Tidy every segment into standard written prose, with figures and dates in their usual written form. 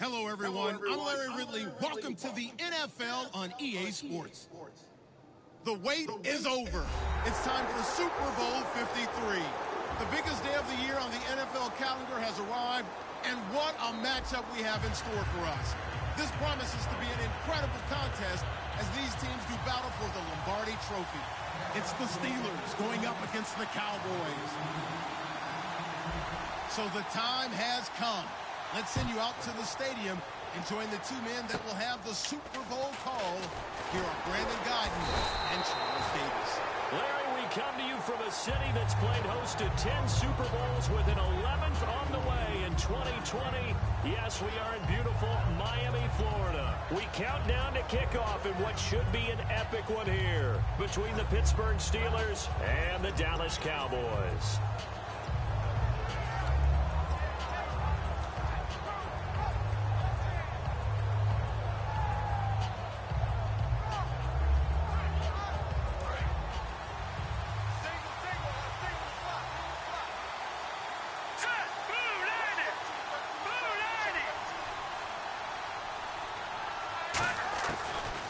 Hello, everyone. I'm Larry Ridley. Welcome to the NFL on EA Sports. The wait is over. It's time for Super Bowl 53. The biggest day of the year on the NFL calendar has arrived, and what a matchup we have in store for us. This promises to be an incredible contest as these teams do battle for the Lombardi Trophy. It's the Steelers going up against the Cowboys. So the time has come. Let's send you out to the stadium and join the two men that will have the Super Bowl call. Here are Brandon Guyton and Charles Davis. Larry, we come to you from a city that's played host to 10 Super Bowls with an 11th on the way in 2020. Yes, we are in beautiful Miami, Florida. We count down to kickoff in what should be an epic one here between the Pittsburgh Steelers and the Dallas Cowboys.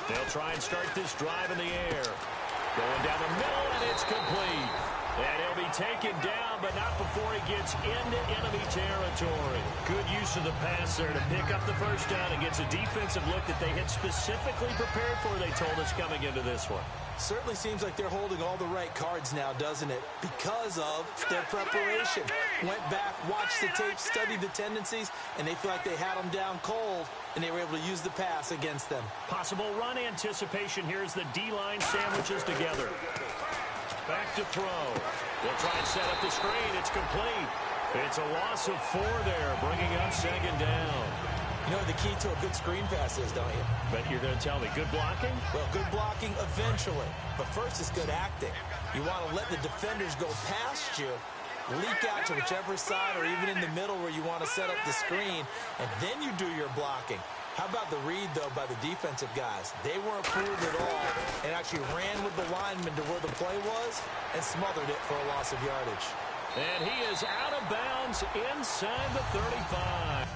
They'll try and start this drive in the air. Going down the middle, and it's complete. And he'll be taken down, but not before he gets into enemy territory. Good use of the pass there to pick up the first down and gets a defensive look that they had specifically prepared for, they told us, coming into this one. Certainly seems like they're holding all the right cards now, doesn't it? Because of their preparation. Went back, watched the tape, studied the tendencies, and they feel like they had them down cold, and they were able to use the pass against them. Possible run anticipation here as the D-line sandwiches together. Back to throw. They'll try and set up the screen. It's complete. It's a loss of 4 there, bringing up second down. You know what the key to a good screen pass is, don't you? But you're going to tell me, good blocking? Well, good blocking eventually. But first, it's good acting. You want to let the defenders go past you, leak out to whichever side or even in the middle where you want to set up the screen, and then you do your blocking. How about the read, though, by the defensive guys? They weren't fooled at all and actually ran with the lineman to where the play was and smothered it for a loss of yardage. And he is out of bounds inside the 35.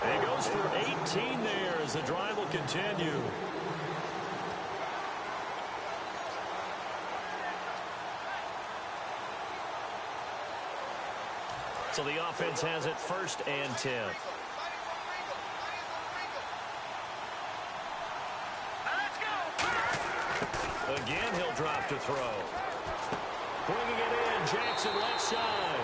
He goes for 18 there as the drive will continue. So the offense has it 1st and 10. Again, he'll drop to throw. Bringing it in, Jackson left side.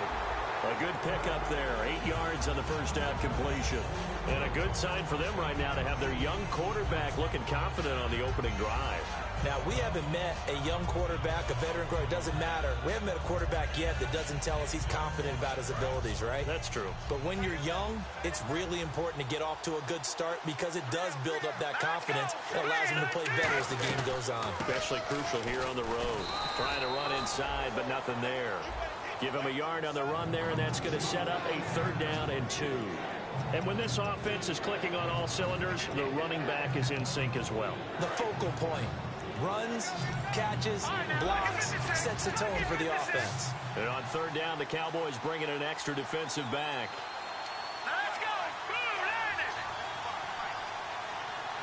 A good pickup there, 8 yards on the first down completion. And a good sign for them right now to have their young quarterback looking confident on the opening drive. Now, we haven't met a young quarterback, a veteran quarterback. It doesn't matter. We haven't met a quarterback yet that doesn't tell us he's confident about his abilities, right? That's true. But when you're young, it's really important to get off to a good start because it does build up that confidence. It allows him to play better as the game goes on. Especially crucial here on the road. Trying to run inside, but nothing there. Give him a yard on the run there, and that's going to set up a 3rd down and 2. And when this offense is clicking on all cylinders, the running back is in sync as well. The focal point. Runs, catches, blocks, sets the tone for the offense. And on 3rd down, the Cowboys bring in an extra defensive back. Let's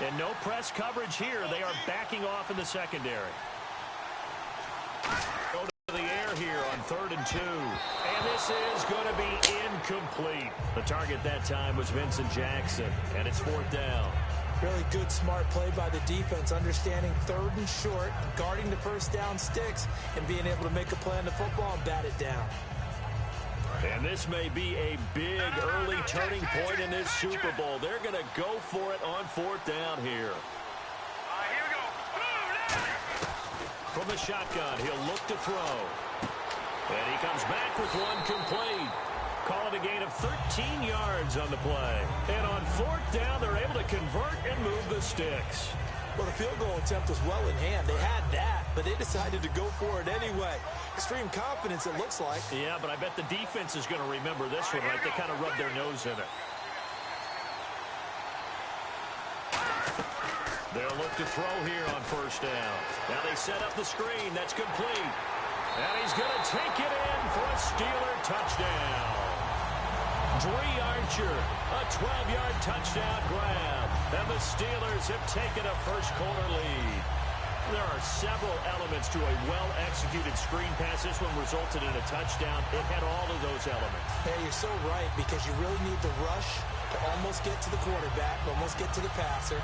go. And no press coverage here. They are backing off in the secondary. Go to the air here on 3rd and 2. And this is going to be incomplete. The target that time was Vincent Jackson. And it's 4th down. Really good, smart play by the defense, understanding 3rd and short, guarding the first down sticks, and being able to make a play on the football and bat it down. And this may be a big early turning point in this Super Bowl. They're going to go for it on 4th down here. Here we go. from the shotgun. He'll look to throw. And he comes back with one complete. Call it a gain of 13 yards on the play. And on fourth down, they're able to convert and move the sticks. Well, the field goal attempt was well in hand. They had that, but they decided to go for it anyway. Extreme confidence, it looks like. Yeah, but I bet the defense is going to remember this one, right? They kind of rubbed their nose in it. They'll look to throw here on first down. Now they set up the screen. That's complete. And he's going to take it in for a Steeler touchdown. Dree Archer, a 12-yard touchdown grab. And the Steelers have taken a first-quarter lead. There are several elements to a well-executed screen pass. This one resulted in a touchdown. It had all of those elements. Hey, you're so right, because you really need the rush to almost get to the quarterback, almost get to the passer.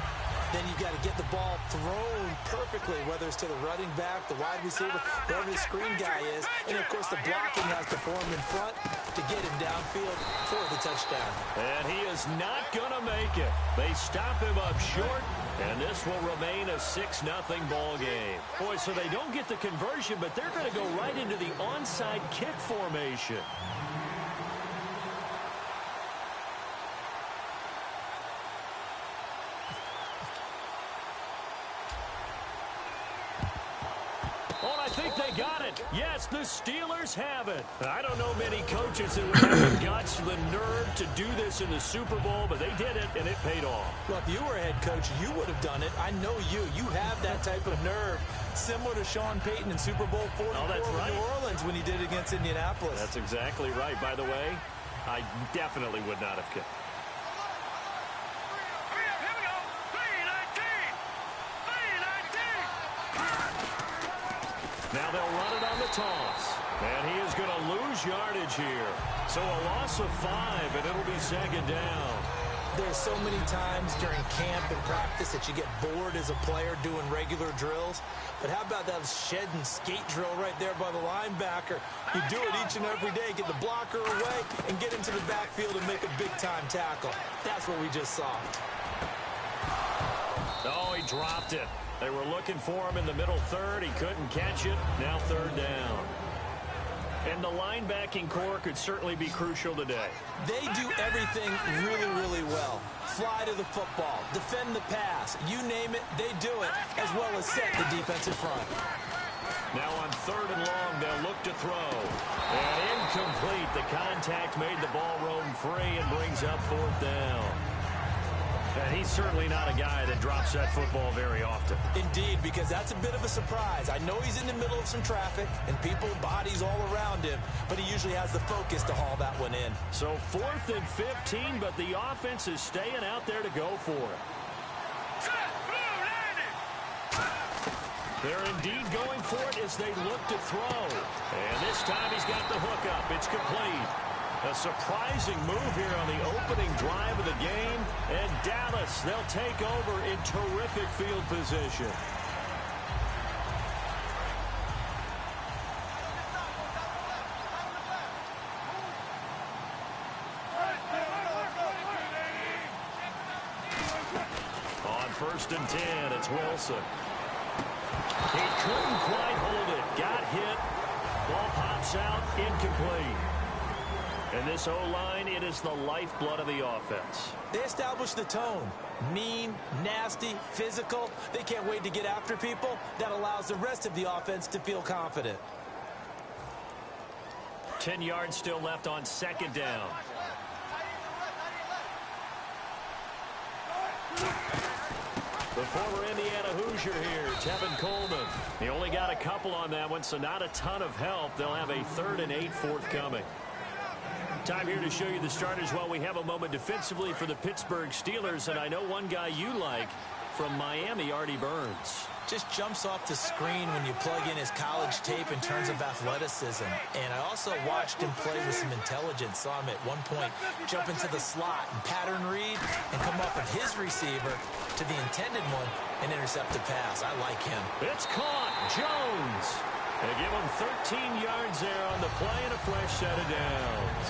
Then you've got to get the ball thrown perfectly, whether it's to the running back, the wide receiver, whoever the screen guy is. And, of course, the blocking has to form in front to get him downfield for the touchdown. And he is not going to make it. They stop him up short, and this will remain a 6-0 ball game. Boy, so they don't get the conversion, but they're going to go right into the onside kick formation. I think they got it. Yes, the Steelers have it. I don't know many coaches that would have the guts, the nerve to do this in the Super Bowl, but they did it, and it paid off. Well, if you were a head coach, you would have done it. I know you. You have that type of nerve, similar to Sean Payton in Super Bowl 44 in New Orleans when he did it against Indianapolis. That's exactly right. By the way, I definitely would not have kicked. Now they'll run it on the toss. And he is going to lose yardage here. So a loss of 5, and it'll be second down. There's so many times during camp and practice that you get bored as a player doing regular drills. But how about that shed and skate drill right there by the linebacker? You do it each and every day. Get the blocker away and get into the backfield and make a big-time tackle. That's what we just saw. Oh, he dropped it. They were looking for him in the middle third. He couldn't catch it. Now third down. And the linebacking core could certainly be crucial today. They do everything really, really well. Fly to the football, defend the pass. You name it, they do it, as well as set the defensive front. Now on third and long, they'll look to throw. And incomplete. The contact made the ball roam free and brings up fourth down. And he's certainly not a guy that drops that football very often. Indeed, because that's a bit of a surprise. I know he's in the middle of some traffic and people, bodies all around him, but he usually has the focus to haul that one in. So 4th and 15, but the offense is staying out there to go for it. They're indeed going for it as they look to throw. And this time he's got the hook up. It's complete. A surprising move here on the opening drive of the game. And Dallas, they'll take over in terrific field position. On 1st and 10, it's Wilson. He couldn't quite hold it. Got hit. Ball pops out. Incomplete. And this O-line, it is the lifeblood of the offense. They establish the tone. Mean, nasty, physical. They can't wait to get after people. That allows the rest of the offense to feel confident. 10 yards still left on second down. The former Indiana Hoosier here, Tevin Coleman. He only got a couple on that one, so not a ton of help. They'll have a 3rd and 8 forthcoming. Time here to show you the starters while we have a moment defensively for the Pittsburgh Steelers. And I know one guy you like from Miami, Artie Burns. Just jumps off the screen when you plug in his college tape in terms of athleticism. And I also watched him play with some intelligence. Saw him at one point jump into the slot and pattern read and come off of his receiver to the intended one and intercept the pass. I like him. It's caught. Jones. They give him 13 yards there on the play and a fresh set of downs.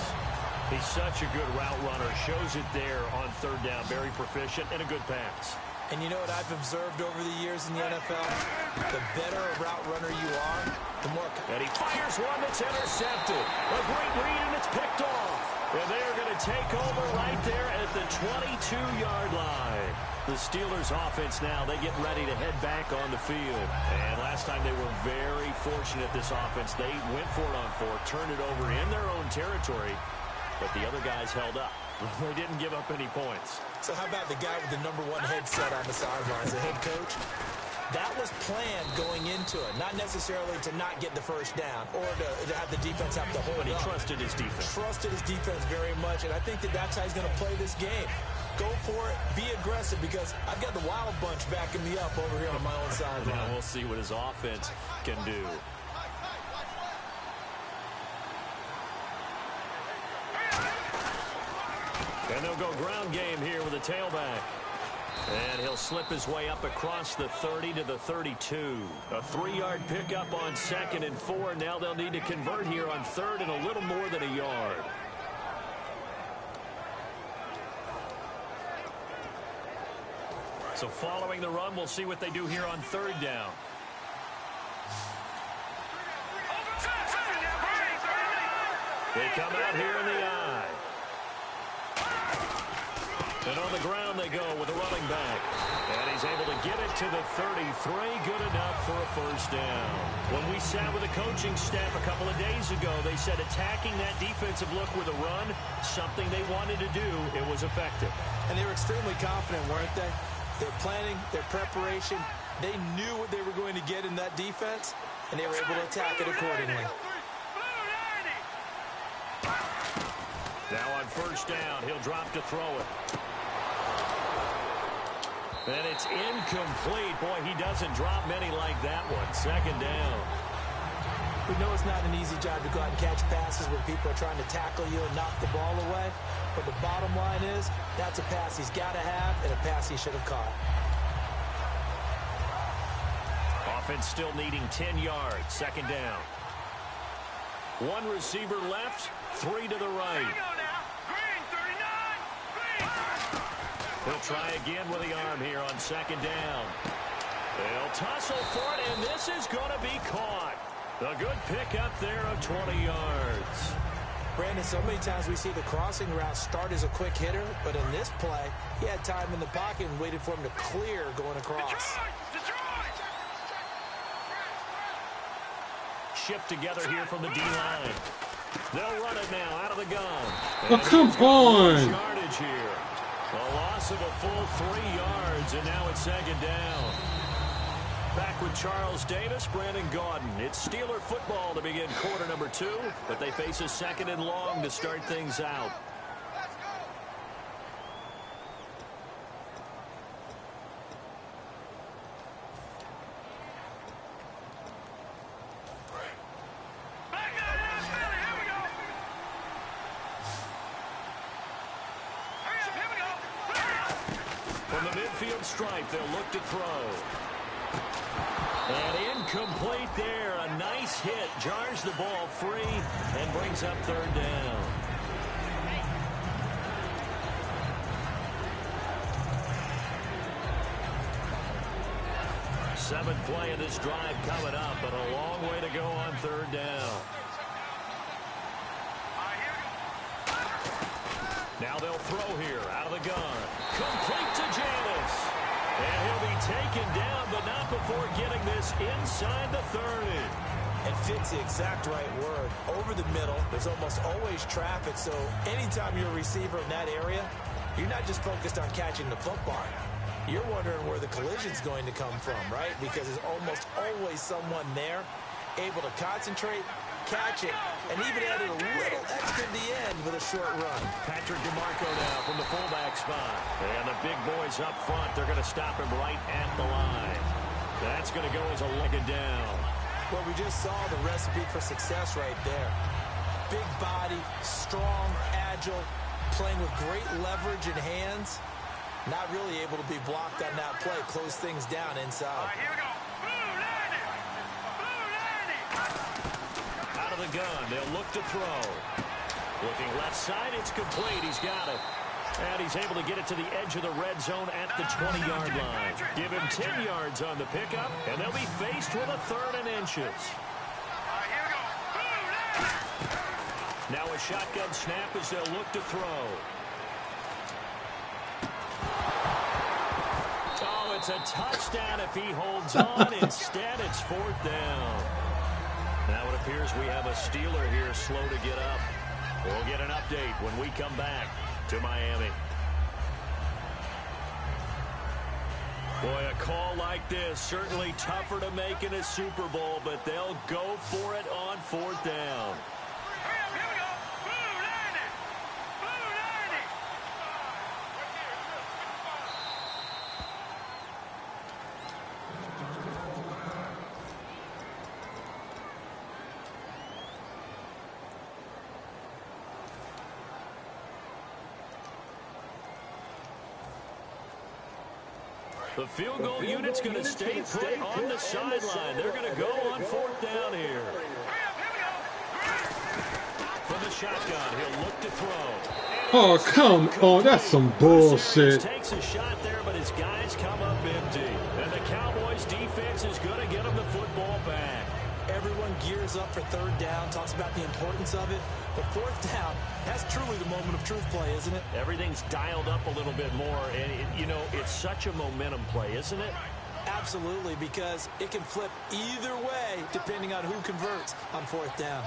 He's such a good route runner. Shows it there on 3rd down. Very proficient and a good pass. And you know what I've observed over the years in the NFL? The better a route runner you are, the more... And he fires one that's intercepted. A great read, and it's picked off. And they're going to take over right there at the 22-yard line. The Steelers' offense now, they get ready to head back on the field. And last time they were very fortunate, this offense. They went for it on fourth, turned it over in their own territory, but the other guys held up. They didn't give up any points. So how about the guy with the #1 headset on the sidelines, the head coach? That was planned going into it, not necessarily to not get the first down or to have the defense have to hold But he up. trusted his defense. Trusted his defense very much, and I think that that's how he's going to play this game. Go for it, be aggressive, because I've got the Wild Bunch backing me up over here on my own sideline. Now we'll see what his offense can do. And they'll go ground game here with a tailback. And he'll slip his way up across the 30 to the 32. A 3-yard pickup on 2nd and 4. Now they'll need to convert here on 3rd and a little more than a yard. So following the run, we'll see what they do here on 3rd down. They come out here in the eye. And on the ground they go with a running back. And he's able to get it to the 33. Good enough for a first down. When we sat with the coaching staff a couple of days ago, they said attacking that defensive look with a run, something they wanted to do, it was effective. And they were extremely confident, weren't they? Their planning, their preparation, they knew what they were going to get in that defense, and they were able to attack it accordingly. Now on first down, he'll drop to throw it. And it's incomplete. Boy, he doesn't drop many like that one. 2nd down. We know it's not an easy job to go out and catch passes when people are trying to tackle you and knock the ball away. But the bottom line is, that's a pass he's got to have and a pass he should have caught. Offense still needing 10 yards. 2nd down. 1 receiver left, 3 to the right. He'll try again with the arm here on 2nd down. They'll tussle for it, and this is going to be caught. A good pickup there of 20 yards. Brandon, so many times we see the crossing route start as a quick hitter, but in this play, he had time in the pocket and waited for him to clear going across. Shift together here from the D-line. They'll run it now out of the gun. Oh, come on. Yardage here. A loss of a full 3 yards, and now it's 2nd down. Back with Charles Davis, Brandon Gaudin. It's Steeler football to begin quarter number 2, but they face a 2nd and long to start things out. From the midfield stripe, they'll look to throw. And incomplete there. A nice hit. Jars the ball free and brings up 3rd down. Seventh play of this drive coming up, but a long way to go on 3rd down. Now they'll throw here out of the gun. Complete to Janis. And he'll be taken down, but not before getting this inside the 30. And fits the exact right word. Over the middle, there's almost always traffic, so anytime you're a receiver in that area, you're not just focused on catching the football. You're wondering where the collision's going to come from, right? Because there's almost always someone there able to concentrate, catch it, and even add a little extra at the end with a short run. Patrick DeMarco now from the fullback spot. And the big boys up front, they're going to stop him right at the line. That's going to go as a legged down. Well, we just saw the recipe for success right there. Big body, strong, agile, playing with great leverage in hands. Not really able to be blocked on that play. Close things down inside. All right, here we go. Blue 90. Out of the gun, they'll look to throw. Looking left side, it's complete. He's got it. And he's able to get it to the edge of the red zone at the 20-yard line. Give him 10 yards on the pickup, and they'll be faced with a 3rd and inches. Now a shotgun snap as they'll look to throw. Oh, it's a touchdown if he holds on. Instead, it's 4th down. Now it appears we have a Steeler here slow to get up. We'll get an update when we come back to Miami. Boy, a call like this, certainly tougher to make in a Super Bowl, but they'll go for it on 4th down. The field goal unit's going to stay put on the sideline. They're going to go on 4th down here. From the shotgun, he'll look to throw. Oh, come on. That's some bullshit. Takes a shot there, but his guys come up empty. And the Cowboys defense is going to get him the football back. Everyone gears up for 3rd down, talks about the importance of it. But 4th down, that's truly the moment of truth play, isn't it? Everything's dialed up a little bit more. And, you know, it's such a momentum play, isn't it? Absolutely, because it can flip either way depending on who converts on 4th down.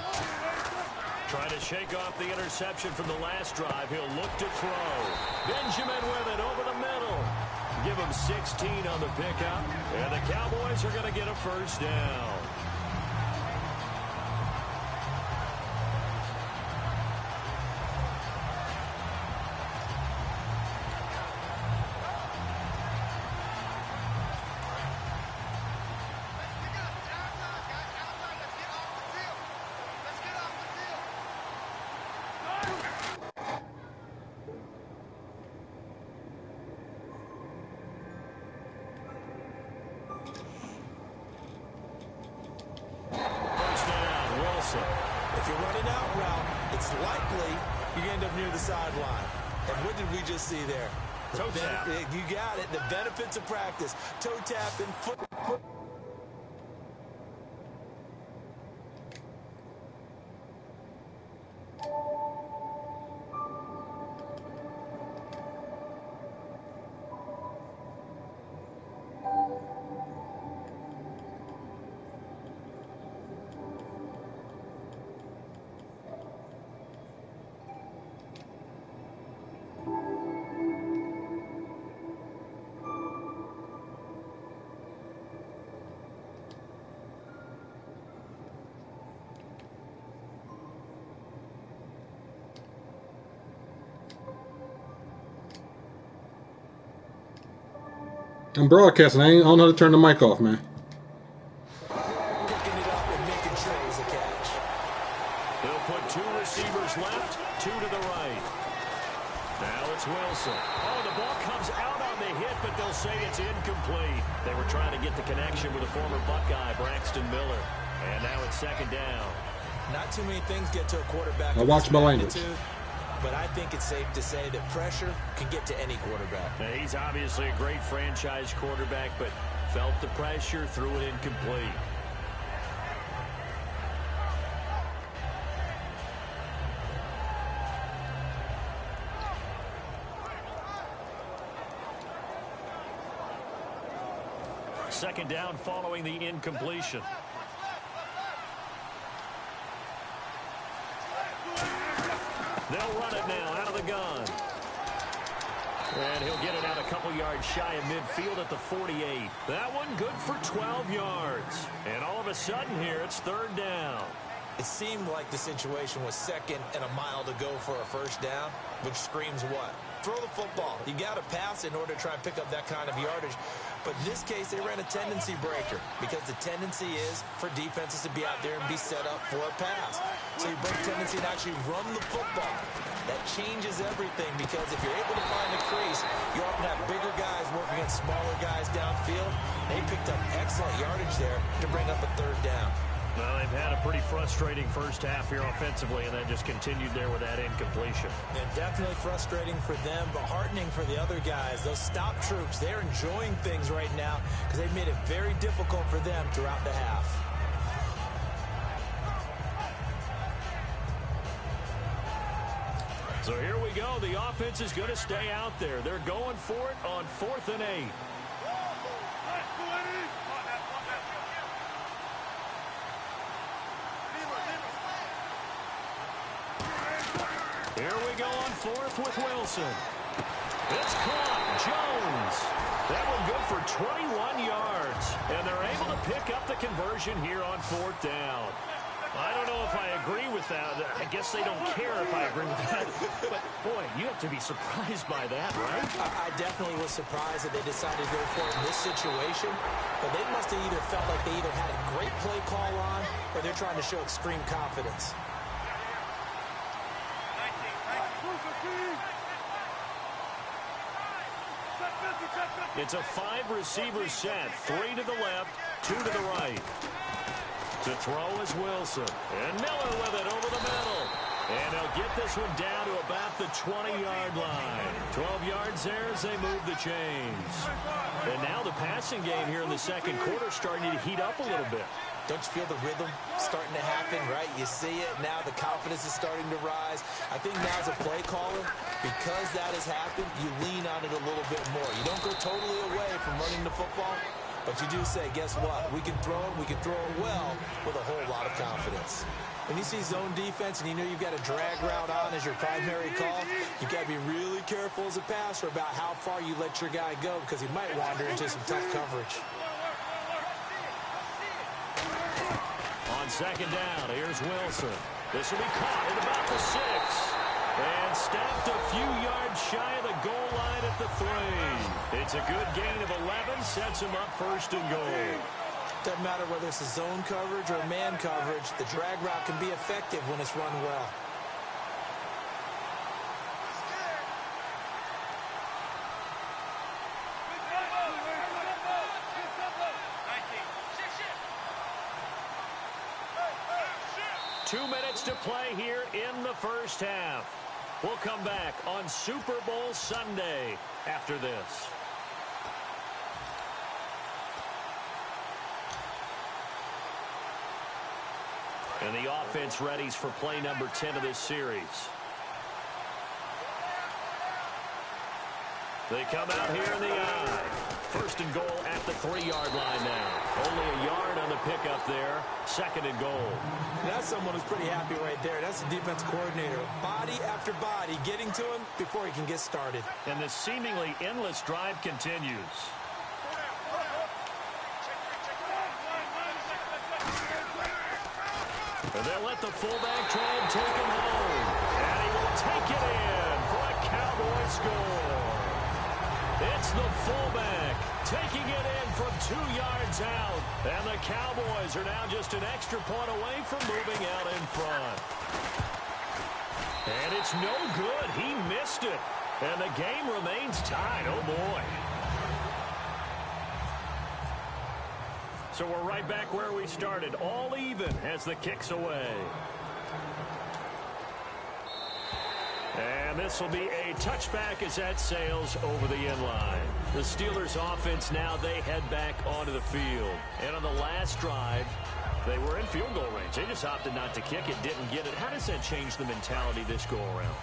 Trying to shake off the interception from the last drive. He'll look to throw. Benjamin with it over the middle. Give him 16 on the pickup. And the Cowboys are going to get a 1st down. If you're running out route, it's likely you end up near the sideline. And what did we just see there? Toe tap. You got it. The benefits of practice. Toe tap and foot. I'm broadcasting. I don't know how to turn the mic off, man. Picking it up and making sure it was a catch. They'll put 2 receivers left, 2 to the right. Now it's Wilson. Oh, the ball comes out on the hit, but they'll say it's incomplete. They were trying to get the connection with the former Buckeye, Braxton Miller. And now it's 2nd down. Not too many things get to a quarterback. I watch my language. But I think it's safe to say that pressure can get to any quarterback. Now, he's obviously a great franchise quarterback, but felt the pressure, threw it incomplete. Second down following the incompletion. They'll run it now out of the gun. And he'll get it out a couple yards shy of midfield at the 48. That one good for 12 yards. And all of a sudden here, it's 3rd down. It seemed like the situation was 2nd and a mile to go for a 1st down, which screams what? Throw the football. You got to pass in order to try and pick up that kind of yardage. But in this case, they ran a tendency breaker because the tendency is for defenses to be out there and be set up for a pass. So you break tendency and actually run the football. That changes everything because if you're able to find a crease, you often have bigger guys working against smaller guys downfield. They picked up excellent yardage there to bring up a 3rd down. Well, they've had a pretty frustrating first half here offensively, and then just continued there with that incompletion. Yeah, definitely frustrating for them, but heartening for the other guys. Those stop troops, they're enjoying things right now because they've made it very difficult for them throughout the half. So here we go. The offense is going to stay out there. They're going for it on 4th and 8. Here we go on 4th with Wilson. It's caught. Jones. That one good for 21 yards. And they're able to pick up the conversion here on 4th down. I don't know if I agree with that. I guess they don't care if I agree with that. But, boy, you have to be surprised by that, right? I definitely was surprised that they decided to go for it in this situation. But they must have either felt like they either had a great play call on or they're trying to show extreme confidence. It's a 5-receiver set. 3 to the left, 2 to the right. To throw is Wilson. And Miller with it over the middle. And they'll get this one down to about the 20-yard line. 12 yards there as they move the chains. And now the passing game here in the second quarter starting to heat up a little bit. Don't you feel the rhythm starting to happen, right? You see it now. The confidence is starting to rise. I think now as a play caller, because that has happened, you lean on it a little bit more. You don't go totally away from running the football, but you do say, guess what? We can throw it. We can throw it well with a whole lot of confidence. When you see zone defense and you know you've got a drag route on as your primary call, you've got to be really careful as a passer about how far you let your guy go because he might wander into some tough coverage. On second down, here's Wilson. This will be caught at about the 6. And stopped a few yards shy of the goal line at the 3. It's a good gain of 11, sets him up 1st and goal. Doesn't matter whether it's a zone coverage or man coverage, the drag route can be effective when it's run well. Two minutes to play here in the first half. We'll come back on Super Bowl Sunday after this. And the offense readies for play number 10 of this series. They come out here in the eye. 1st and goal at the 3-yard line now. Only a yard on the pickup there. 2nd and goal. That's someone who's pretty happy right there. That's the defense coordinator. Body after body getting to him before he can get started. And the seemingly endless drive continues. And they'll let the fullback try and take him home. And he will take it in for a Cowboy score. It's the fullback taking it in from 2 yards out. And the Cowboys are now just an extra point away from moving out in front. And it's no good. He missed it. And the game remains tied. Oh, boy. So we're right back where we started. All even as the kick's away. And this will be a touchback as that sails over the end line. The Steelers offense now, they head back onto the field. And on the last drive, they were in field goal range. They just opted not to kick it, didn't get it. How does that change the mentality this go around?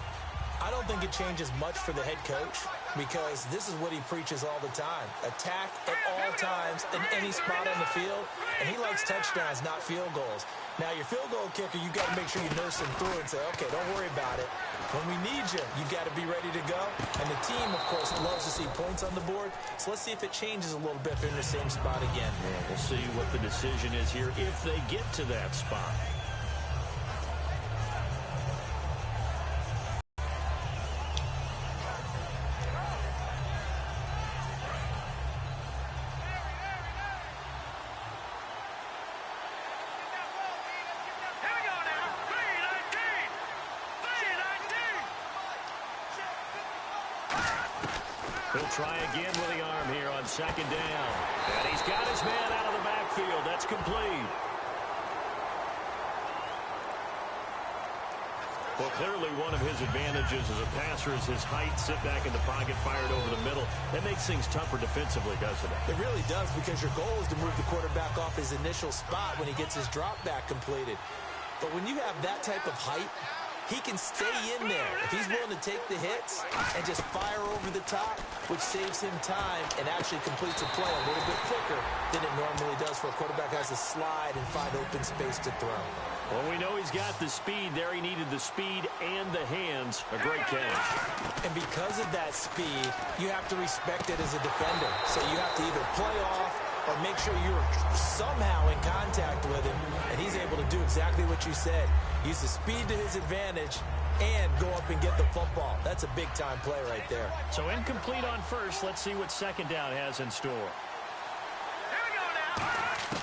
I don't think it changes much for the head coach because this is what he preaches all the time. Attack at all times in any spot on the field, and he likes touchdowns, not field goals. Now, your field goal kicker, you got to make sure you nurse him through and say, okay, don't worry about it. When we need you, you got to be ready to go. And the team, of course, loves to see points on the board. So let's see if it changes a little bit if they're in the same spot again. Yeah, we'll see what the decision is here if they get to that spot. He'll try again with the arm here on second down. And he's got his man out of the backfield. That's complete. Well, clearly one of his advantages as a passer is his height, sit back in the pocket, fired over the middle. That makes things tougher defensively, doesn't it? It really does, because your goal is to move the quarterback off his initial spot when he gets his drop back completed. But when you have that type of height, he can stay in there if he's willing to take the hits and just fire over the top, which saves him time and actually completes a play a little bit quicker than it normally does for a quarterback who has to slide and find open space to throw. Well, we know he's got the speed there. He needed the speed and the hands. A great catch. And because of that speed, you have to respect it as a defender. So you have to either play off or make sure you're somehow in contact with him, and he's able to do exactly what you said. Use the speed to his advantage and go up and get the football. That's a big-time play right there. So incomplete on first. Let's see what second down has in store. Here we go now.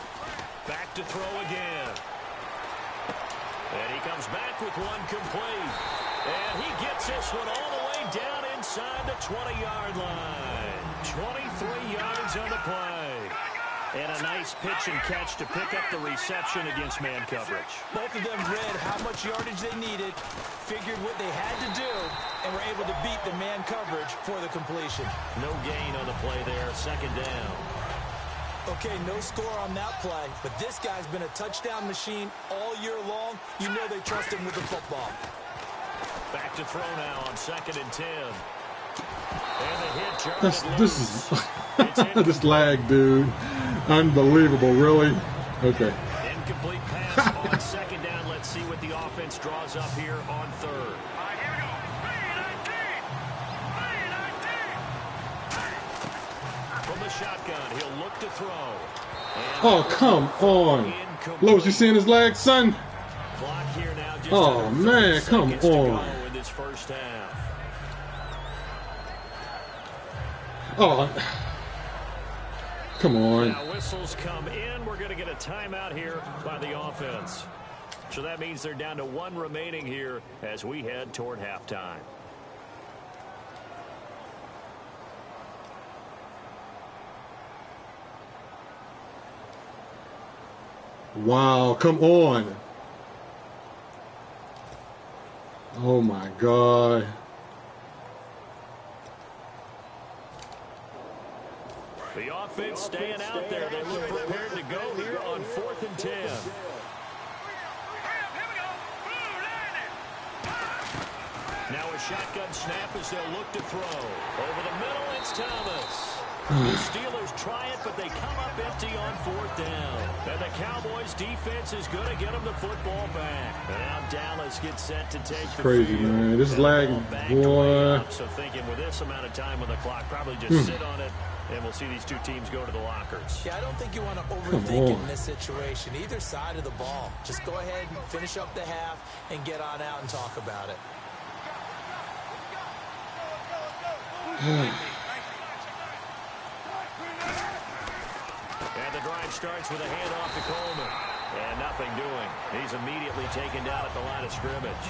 Back to throw again. And he comes back with one complete. And he gets this one all the way down inside the 20-yard line. 23 yards on the play. And a nice pitch and catch to pick up the reception against man coverage. Both of them read how much yardage they needed, figured what they had to do, and were able to beat the man coverage for the completion. No gain on the play there. Second down. Okay, no score on that play, but this guy's been a touchdown machine all year long. You know they trust him with the football. Back to throw now on 2nd and 10. And the hit This is this lag, dude. Unbelievable, really. Okay. Incomplete pass on second down. Let's see what the offense draws up here on third. All right, here we go. 3-19. 3-19. From the shotgun, he'll look to throw. And Oh, come on. Lois, you seeing his leg, son? Clock here now, just Oh, under 30 man, come seconds to go on. in this first half. Oh, come on. Now whistles come in. We're going to get a timeout here by the offense. So that means they're down to one remaining here as we head toward halftime. Wow, come on. Oh, my God. The offense staying out there. They look prepared to go here on 4th and 10. Here we go. Now a shotgun snap as they'll look to throw. Over the middle, it's Thomas. The Steelers try it, but they come up empty on 4th down. And the Cowboys defense is going to get them the football back. And now Dallas gets set to take the Crazy, field. man. This is lagging, boy. So thinking with this amount of time on the clock, probably just sit on it, and we'll see these two teams go to the lockers. Yeah, I don't think you want to overthink it in this situation. Either side of the ball. Just go ahead and finish up the half and get on out and talk about it. And the drive starts with a handoff to Coleman. And nothing doing. He's immediately taken down at the line of scrimmage.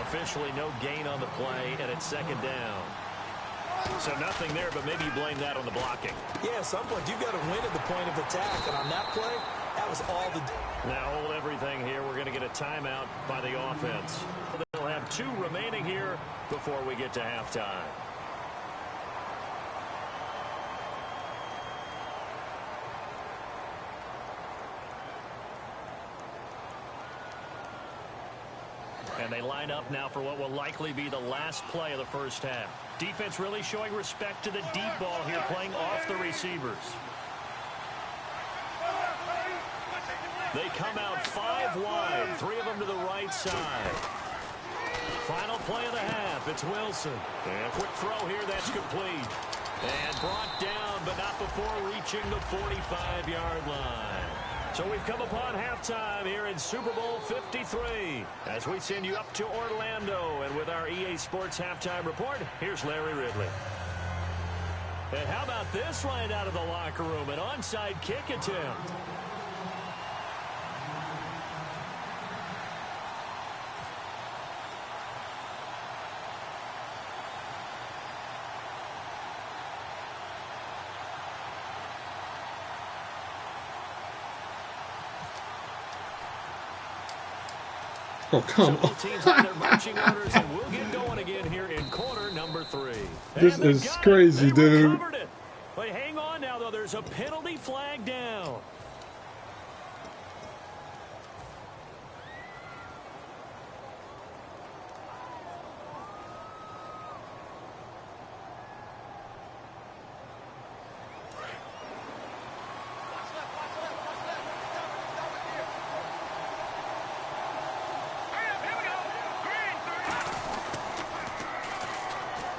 Officially no gain on the play, and it's second down. So nothing there, but maybe you blame that on the blocking. Yeah, at some point, you've got to win at the point of attack. And on that play, that was all the... Now hold everything here. We're going to get a timeout by the offense. They'll have 2 remaining here before we get to halftime. And they line up now for what will likely be the last play of the first half. Defense really showing respect to the deep ball here, playing off the receivers. They come out 5 wide, 3 of them to the right side. Final play of the half, it's Wilson. And a quick throw here, that's complete. And brought down, but not before reaching the 45-yard line. So we've come upon halftime here in Super Bowl 53 as we send you up to Orlando. And with our EA Sports Halftime Report, here's Larry Ridley. And how about this right out of the locker room? An onside kick attempt. Oh, come So on. both teams have their marching orders, and we'll get going again here in quarter number 3. This And they is got it. crazy, They dude. recovered it. But hang on now, though. There's a penalty flag down.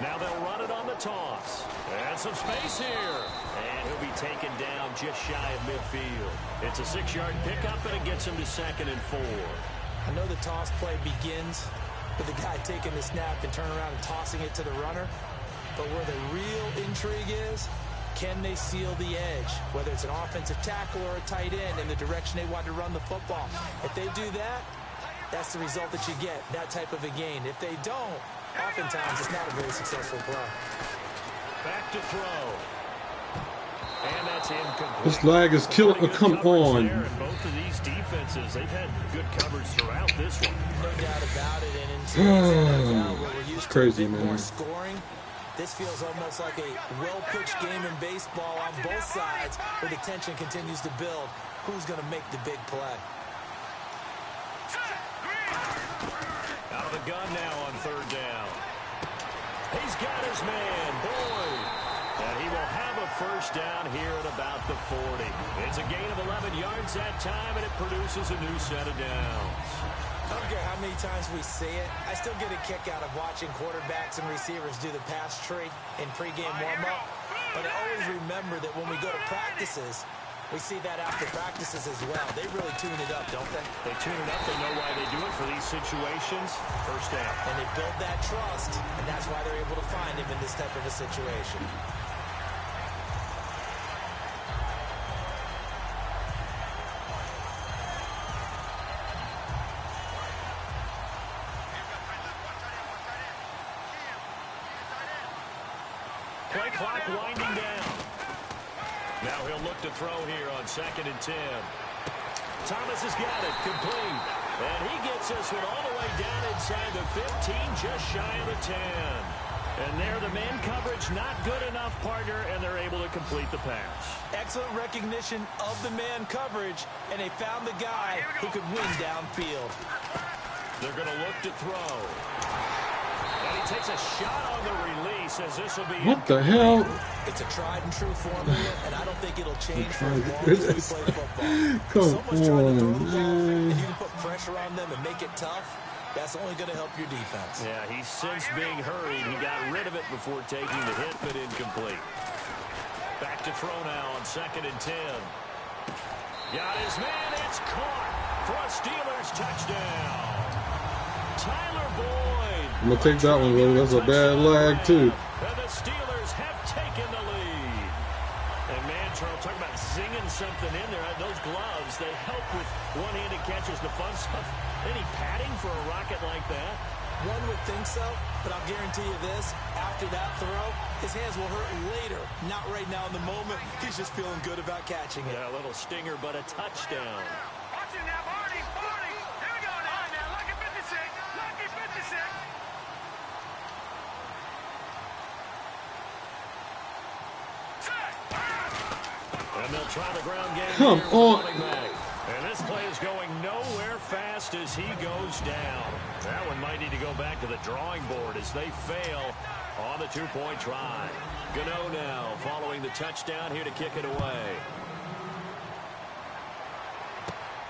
Now they'll run it on the toss. And some space here. And he'll be taken down just shy of midfield. It's a 6-yard pickup, and it gets him to 2nd and 4. I know the toss play begins with the guy taking the snap and turning around and tossing it to the runner. But where the real intrigue is, can they seal the edge? Whether it's an offensive tackle or a tight end in the direction they want to run the football. If they do that, that's the result that you get, that type of a gain. If they don't, oftentimes it's not a very successful play. Back to throw. And that's incomplete. This lag is killing. Pretty good Come coverage on. there, and both of these defenses, they've had good coverage throughout this one. No doubt about it. And in today's NFL, where we're used crazy, to a bit man. more scoring, this feels almost like a well-pitched game in baseball on both sides, where the tension continues to build. Who's going to make the big play? Out of the gun now on 3rd down. He's got his man, Boyd. And he will have a first down here at about the 40. It's a gain of 11 yards that time, and it produces a new set of downs. I don't care how many times we see it. I still get a kick out of watching quarterbacks and receivers do the pass tree in pregame warm-up. But I always remember that when we go to practices, we see that after practices as well. They really tune it up, don't they? They tune it up. They know why they do it for these situations. First down. And they build that trust, and that's why they're able to find him in this type of a situation. Play clock winding down. Now he'll look to throw here on 2nd and 10. Thomas has got it, complete. And he gets this one all the way down inside the 15, just shy of the 10. And there, the man coverage not good enough, partner, and they're able to complete the pass. Excellent recognition of the man coverage, and they found the guy who could win downfield. They're going to look to throw. And he takes a shot on the release, as this will be... What the hell? It's a tried-and-true formula, and I don't think it'll change for as long as we play football. Come Someone's trying to throw the ball, on, and you can put pressure on them and make it tough. That's only going to help your defense. Yeah, he's since being hurried. He got rid of it before taking the hit, but incomplete. Back to throw now on 2nd and 10. Got his man. It's caught for a Steelers touchdown. Tyler Boyd. I'm going to take that one, Lou. That's a bad lag, too. And the Steelers have taken the lead. And man, Charles, talking about zinging something in there. Those gloves, they help with one-handed catches, the fun stuff. Any padding for a rocket like that? One would think so, but I'll guarantee you this. After that throw, his hands will hurt later. Not right now in the moment. He's just feeling good about catching it. Yeah, a little stinger, but a touchdown. Watch it now, Barney. Here we go now. Lucky 56. Lucky 56. And they'll try the ground game. Come here on. with running back. And this play is going nowhere fast as he goes down. That one might need to go back to the drawing board as they fail on the two-point try. Gano now following the touchdown here to kick it away.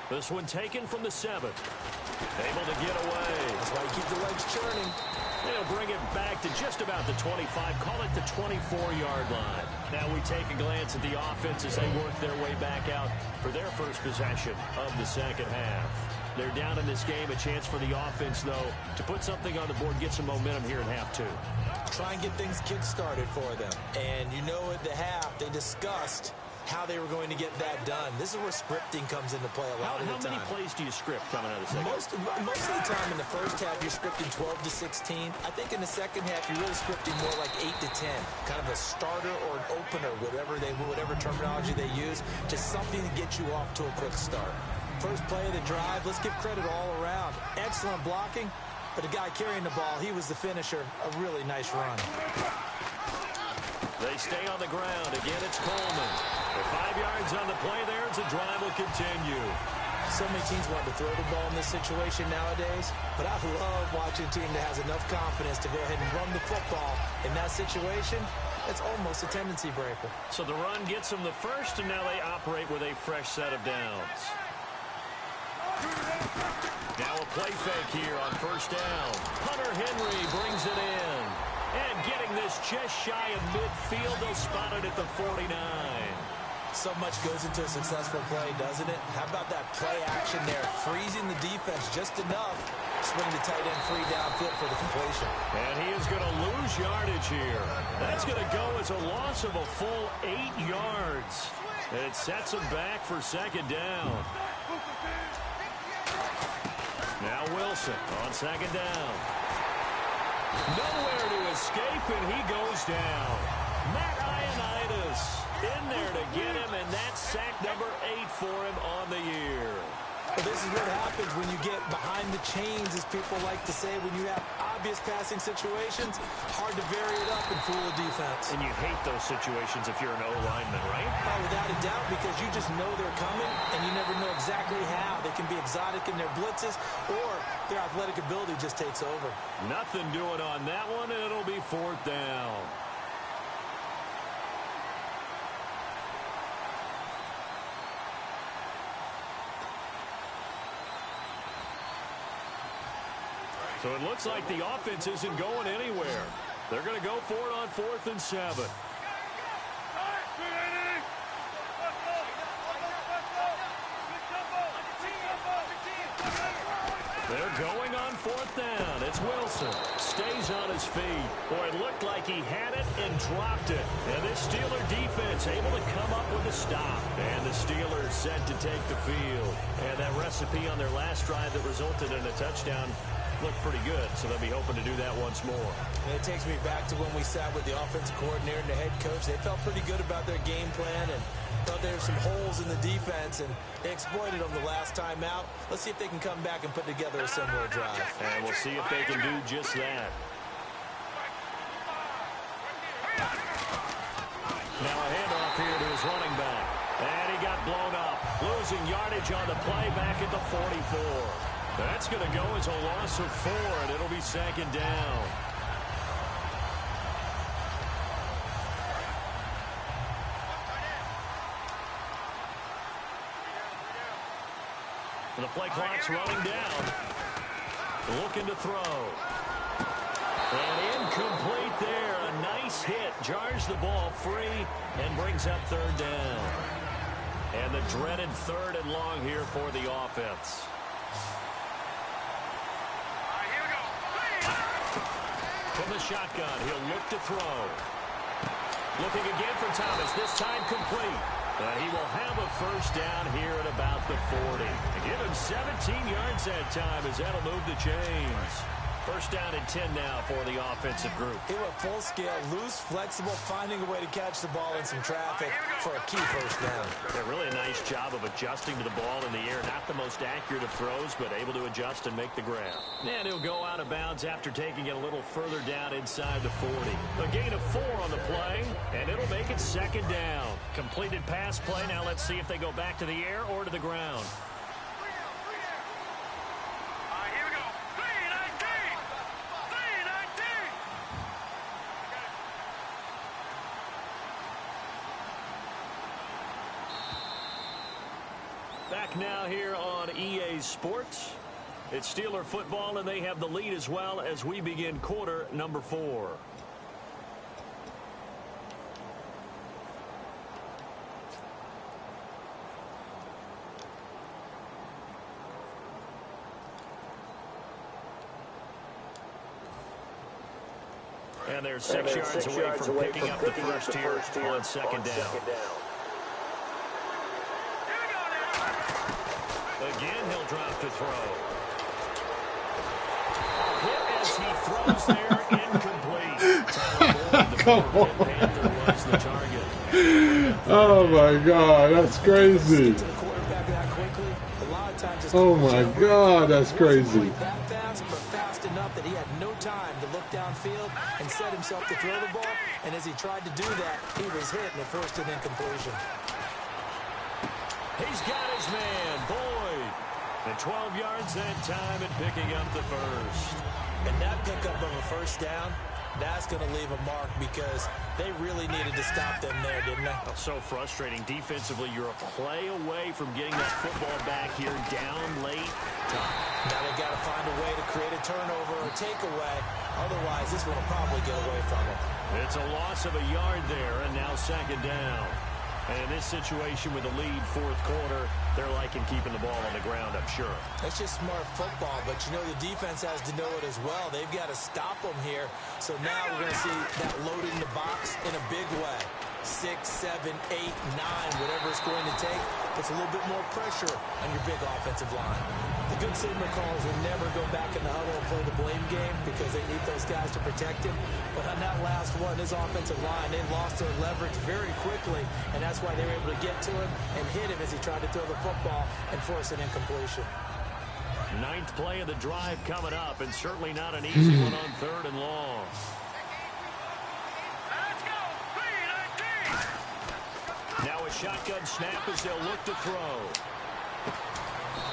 This one taken from the 7th. Able to get away. That's why you keep the legs churning. They'll bring it back to just about the 25. Call it the 24-yard line. Now we take a glance at the offense as they work their way back out for their first possession of the second half. They're down in this game. A chance for the offense, though, to put something on the board, get some momentum here in half 2. Try and get things kick-started for them. And you know at the half, they discussed how they were going to get that done. This is where scripting comes into play a lot of the time. How many plays do you script coming out of the second? Most of the time in the first half, you're scripting 12 to 16. I think in the second half, you're really scripting more like 8 to 10. Kind of a starter or an opener, whatever terminology they use. Just something to get you off to a quick start. first play of the drive. Let's give credit all around. Excellent blocking, but the guy carrying the ball, he was the finisher. A really nice run. They stay on the ground. Again, it's Coleman. For 5 yards on the play there, the drive will continue. So many teams want to throw the ball in this situation nowadays, but I love watching a team that has enough confidence to go ahead and run the football. In that situation, it's almost a tendency breaker. So the run gets them the first, and now they operate with a fresh set of downs. Now a play fake here on first down. Hunter Henry brings it in. And getting this just shy of midfield, they'll spot it at the 49. So much goes into a successful play, doesn't it? How about that play action there? Freezing the defense just enough. Swing the tight end free downfield for the completion. And he is going to lose yardage here. That's going to go as a loss of a full 8 yards. It sets him back for second down. Now Wilson on second down. Nowhere to escape, and he goes down. Matt Ioannidis in there to get him, and that's sack number 8 for him on the year. Well, this is what happens when you get behind the chains, as people like to say. When you have obvious passing situations, hard to vary it up and fool a defense. And you hate those situations if you're an O-lineman, right? Oh, without a doubt, because you just know they're coming, and you never know exactly how. They can be exotic in their blitzes, or their athletic ability just takes over. Nothing doing on that one, and it'll be fourth down. So it looks like the offense isn't going anywhere. They're going to go for it on 4th and 7. They're going on 4th down. It's Wilson. Stays on his feet. Boy, it looked like he had it and dropped it. And this Steeler defense able to come up with a stop. And the Steelers set to take the field. And that recipe on their last drive that resulted in a touchdown looked pretty good, so they'll be hoping to do that once more. And it takes me back to when we sat with the offensive coordinator and the head coach. They felt pretty good about their game plan and thought there were some holes in the defense, and they exploited them the last time out. Let's see if they can come back and put together a similar drive. And we'll see if they can do just that. Now a handoff here to his running back. And he got blown up. Losing yardage on the play back at the 44. That's going to go as a loss of 4, and it'll be second down. The play clock's running down. Looking to throw. And incomplete there. A nice hit. Jars the ball free and brings up third down. And the dreaded 3rd and long here for the offense. From the shotgun, he'll look to throw. Looking again for Thomas, this time complete. He will have a first down here at about the 40. Give him 17 yards that time as that'll move the chains. First down and 10 now for the offensive group. They were full scale, loose, flexible, finding a way to catch the ball in some traffic for a key first down. Yeah, really a nice job of adjusting to the ball in the air. Not the most accurate of throws, but able to adjust and make the grab. And he'll go out of bounds after taking it a little further down inside the 40. A gain of 4 on the play, and it'll make it second down. Completed pass play. Now let's see if they go back to the air or to the ground. Back now here on EA Sports. It's Steeler football, and they have the lead as well as we begin quarter number 4. And they're 6 yards away from picking up the first here on second down. Again, he'll drop to throw. Hit as he throws there, incomplete. Come on. Panther was the target. Oh my God, that's crazy. To the quarterback that quickly. A lot of Oh my God, that's crazy. That fast, but fast enough that he had no time to look downfield and set himself to throw the ball. And as he tried to do that, he was hit and it forced an incompletion. He's got his man, Boyd. And 12 yards that time and picking up the first. And that pickup of a first down, that's going to leave a mark because they really needed to stop them there, didn't they? So frustrating. Defensively, you're a play away from getting that football back here down late. Now they've got to find a way to create a turnover or takeaway. Otherwise, this one will probably get away from them. It's a loss of a yard there, and now second down. And in this situation with a lead fourth quarter, they're liking keeping the ball on the ground, I'm sure. That's just smart football, but you know the defense has to know it as well. They've got to stop them here. So now we're going to see that loading the box in a big way. 6, 7, 8, 9, whatever it's going to take, puts a little bit more pressure on your big offensive line. The good signal callers will never go back in the huddle and play the blame game because they need those guys to protect him. But on that last one, his offensive line, they lost their leverage very quickly, and that's why they were able to get to him and hit him as he tried to throw the football and force an incompletion. Ninth play of the drive coming up, and certainly not an easy one on third and long. Now a shotgun snap as they'll look to throw.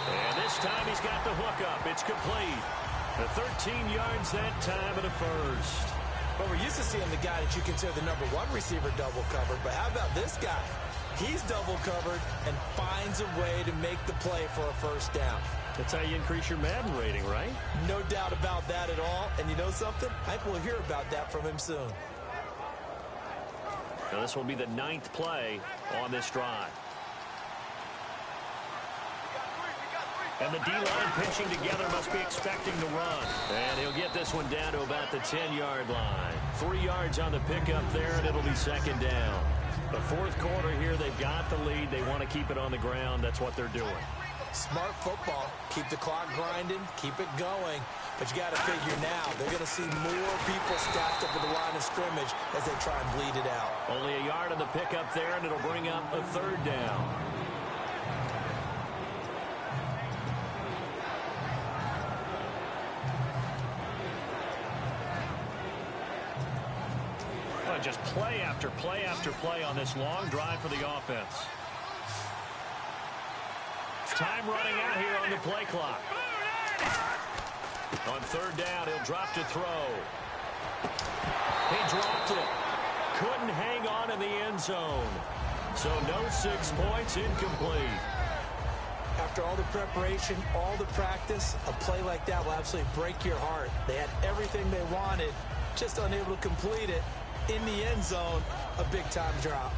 And this time he's got the hook up. It's complete. The 13 yards that time and a first. Well, we're used to seeing the guy that you consider the number one receiver double covered, but how about this guy? He's double covered and finds a way to make the play for a first down. That's how you increase your Madden rating, right? No doubt about that at all. And you know something? I think we'll hear about that from him soon. Now this will be the 9th play on this drive. And the D-line pitching together must be expecting to run. And he'll get this one down to about the 10-yard line. 3 yards on the pickup there, and it'll be second down. The fourth quarter here, they've got the lead. They want to keep it on the ground. That's what they're doing. Smart football. Keep the clock grinding. Keep it going. But you got to figure now, they're going to see more people stacked up at the line of scrimmage as they try and bleed it out. Only a yard on the pickup there, and it'll bring up a third down. Just play after play after play on this long drive for the offense. Time running out here on the play clock. On third down, he'll drop to throw. He dropped it. Couldn't hang on in the end zone. So no 6 points, incomplete. After all the preparation, all the practice, a play like that will absolutely break your heart. They had everything they wanted, just unable to complete it. In the end zone, a big-time drop.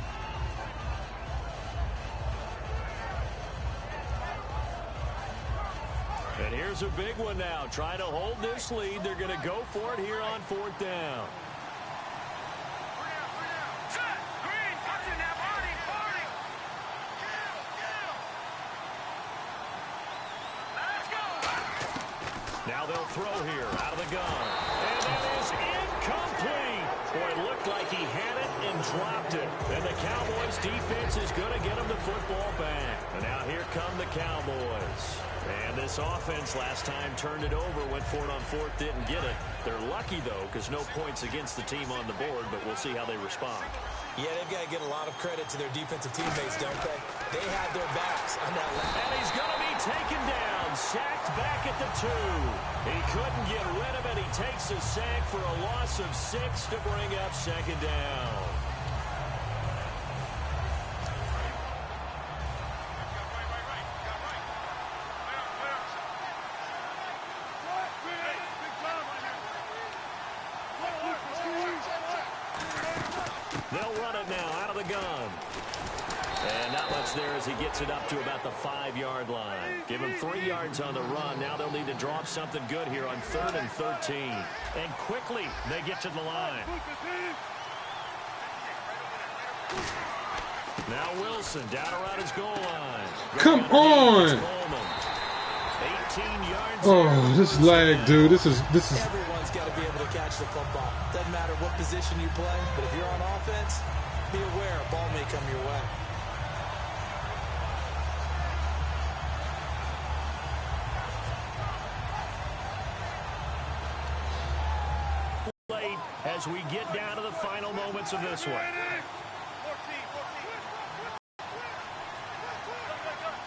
And here's a big one now. Trying to hold this lead. They're going to go for it here on fourth down. Now they'll throw here out of the gun. And that is incomplete. Boy, it looked like he had it and dropped it. And the Cowboys defense is going to get him the football back. And now here come the Cowboys. And this offense last time turned it over, went for it on fourth, didn't get it. They're lucky, though, because no points against the team on the board, but we'll see how they respond. Yeah, they've got to get a lot of credit to their defensive teammates, don't they? They had their backs on that last. And he's going to be taken down, sacked back at the 2. He couldn't get rid of it. He takes a sack for a loss of 6 to bring up second down. They'll run it now out of the gun. And not much there as he gets it up to about the 5-yard line. Give him 3 yards on the run. Now they'll need to drop something good here on 3rd and 13. And quickly they get to the line. Now Wilson down around his goal line. Come on! 18 yards. Oh, this lag, dude. This is. Everyone's got to be able to catch the football. Doesn't matter what position you play, but if you're on offense, be aware a ball may come your way. late as we get down to the final moments of this one.